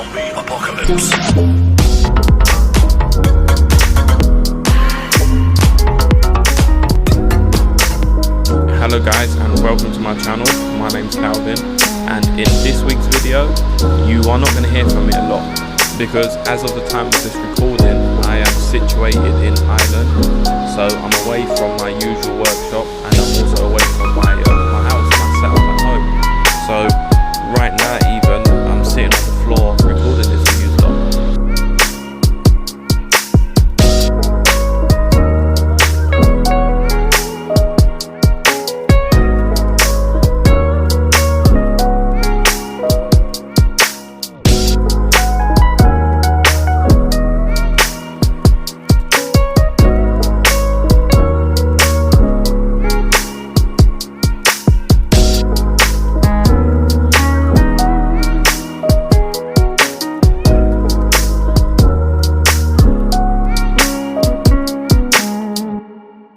Zombie apocalypse. Hello guys, and welcome to my channel. My name's Calvin, and in this week's video you are not going to hear from me a lot because as of the time of this recording I am situated in Ireland, so I'm away from my usual workshop